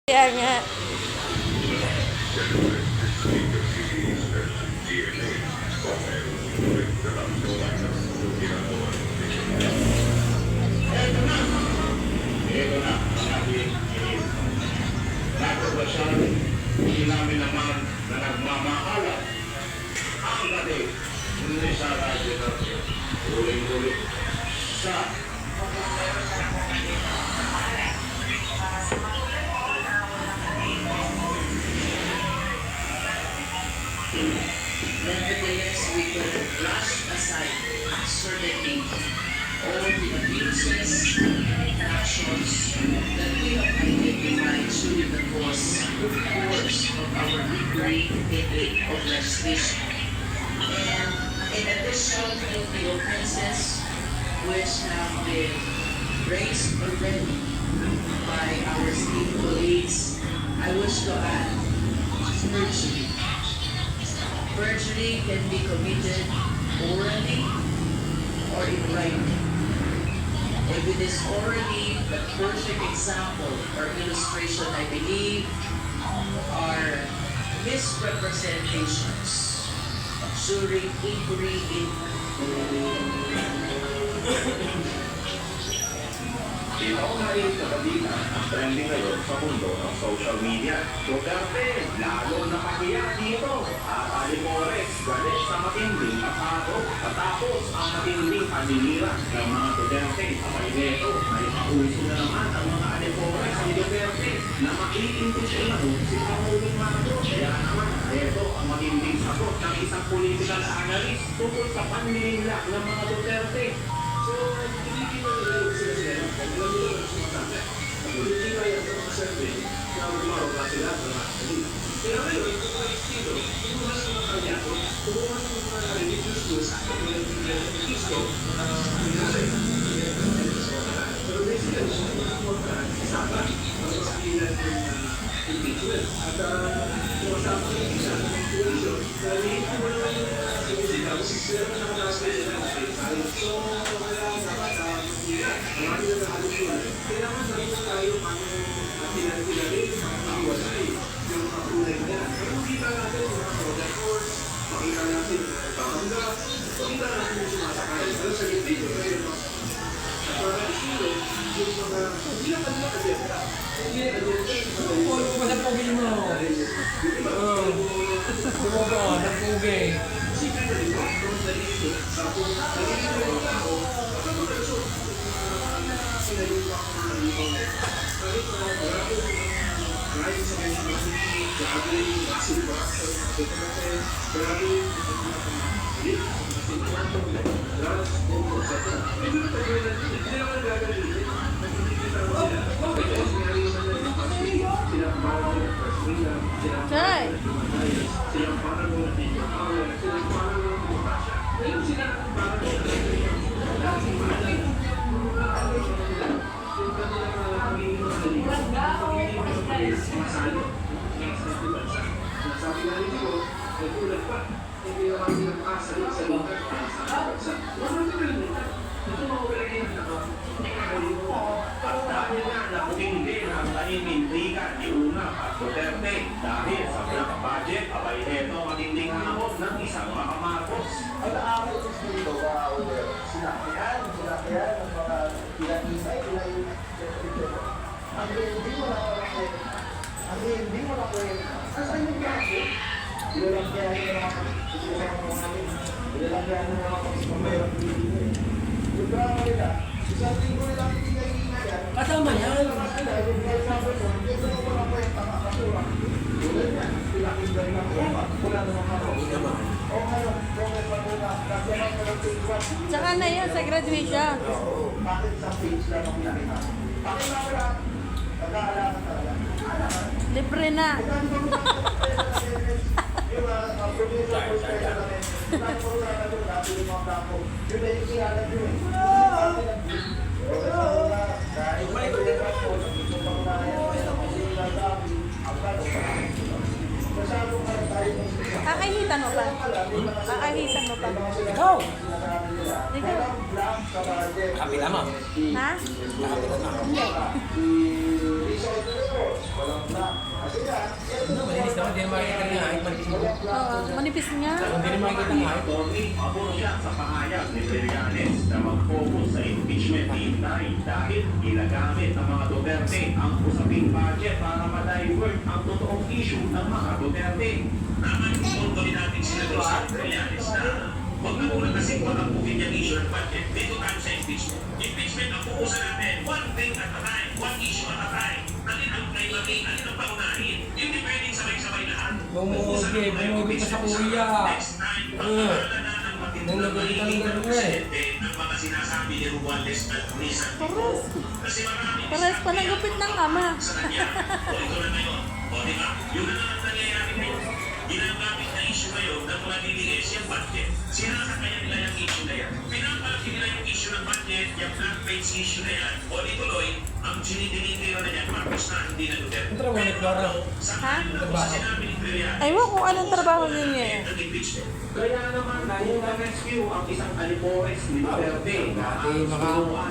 Kaya nga. Ito na ang ating naprobasyon. Hindi namin naman na nagmamahalan ang ating sa radyo ulit-ulit sa Nevertheless, we could brush aside certainly all the abuses and actions that we have identified during the course of our degree of legislation. And in addition to the offenses which have been raised already by our state colleagues, I wish to add perjury. Perjury can be committed orally or in writing. If it is orally, the perfect example or illustration, I believe, are misrepresentations during inquiry in Ito na rin sa balita ang trending ngayon sa mundo ng social media. Duterte, lalong napahiya dito. At Alimores, galit sa matinding atako. Katapos ang matinding paninira ng mga Duterte. Abay neto, may pauso na naman ang mga Alimores ni Duterte na maiintisyon na si Pangulong Marcos. Kaya naman, neto ang matinding sagot ng isang political analyst tungkol sa paninira ng mga Duterte. So, hindi ko nila sila hindi kaya sa mga survey na magmaro ba sila sa mga kanila. Kaya ngayon, ito mga estilo, kumuha sa mga kanyato, kumuha sa mga religious schools, kumuha sa mga Cristo, pero basically, siya yung mga isapa, ang kasakilan ng impeachment. At sumasama ng isa ng situation, dahil hindi mo naman yung sinisigaw, sila na nakakasaya ng so, kaya dapat marami na nakalusunan. Kailangan sabi ko tayo paano pinag-pinagin, iwasay yung kakulay na yan. Pero makita natin yung mga product course, makita natin yung nagpapanggap, makita natin yung sumasakay. Pero sa video, kayo no? At para isuro, yung mga, hindi naman nila agenda. Hindi na agenda. Polo ko sa pogi mo. Oo. Sumoga ko, sa pogi. Secret na rin mo, kung nalito, sa kung nalito yung tao, sa mga lusot. Sinayupa ko mga libang kahit na marami marami sa mga masiki, grabe, massive production, grabe, drugs, hindi na tayo na hindi naman gagalitin, nagkikita mo sila. Kasi sinari naman na yung masiki, silang parang mo ng Prasmila, silang parang mo ng Himalayas, silang parang mo ng Himalayas, silang parang mo ng Himalayas. Ngayon sila parang mo ng Himalayas. Sabi nga rin ko, nagkulat pa, hindi naman pinag-asalik sa lugar para sa bansa. Wala na pinag-asalik. Ito mga ulit yung at dahil nga nakutingin ang naimindigan ni Una at Duterte dahil sa black budget, abay neto matinding hamon ng isang makamarkos. Ang nakakit is dito ba, sinakyan ng mga pinag-isay, ang hindi mo na kwenta. Asan yung kaso? Ilalagyan yung mga namin. Ilalagyan yung mga pagsipamayang pinigay. Yung drama nila, isang linggo nilang pinigay-ingay yan. Kasama yan. Yung guys sabi mo, ito mo na kwenta makasura. Tulad yan, pinakinggan lang ko. Wala naman ako. O ngayon, bakit pa muna? Kasi naman ng page 1. Tsaka na yan sa graduation. Bakit sa page lang ang nakita? Bakit na wala? Nag-aalaman talaga. Libre na. Kakahitan mo pa? Kakahitan mo pa? Ikaw! Ikaw? Kapila mo. Ha? Kapila mo. Hindi. hindi na makikita niya. Ay, manipis mo. Oo, manipis nga. Hindi na makikita nga. Tony, pabor siya sa pahayag ni Trillanes na mag-focus sa impeachment ni Inday dahil ginagamit ng mga Duterte ang usaping budget para ma-divert ang totoong issue ng mga Duterte. Naman yung ko natin sila doon sa Trillanes na huwag na muna kasi pagkapukin yung issue ng budget. Dito tayo sa impeachment. Impeachment ang pupusan natin. One thing at a time. One issue at a time. Alin ang priority? Alin ang paunahin? Hindi pwedeng sabay-sabay lahat. Bumugi pa sa kuya. Next time, pag-aaralan na ng matindang Nung nagulita ng gano'n nga eh. ang mga sinasabi ni Romualdez at Rizal. Pares. Kasi marami Pares pa ng gupit ng ama. sa kanya. O ito na ngayon. O di ba? Yun na naman nangyayari ngayon. Ginagamit na issue ngayon ng mga DDS yung budget. Sinasakaya nila yung issue na yan. Pinapalaki nila yung issue ng budget, yung black page issue na yan. O di tuloy, ang sinidinitiro na yan, Marcos na hindi na Duterte. Ang trabaho ni Clara. Ha? Sa sinabi ni Trillanes, Aywan kung anong trabaho niya eh. ang impeachment. Kaya naman, kung na-rescue ang isang alipores ni Duterte na Dati ang mga- sinubuan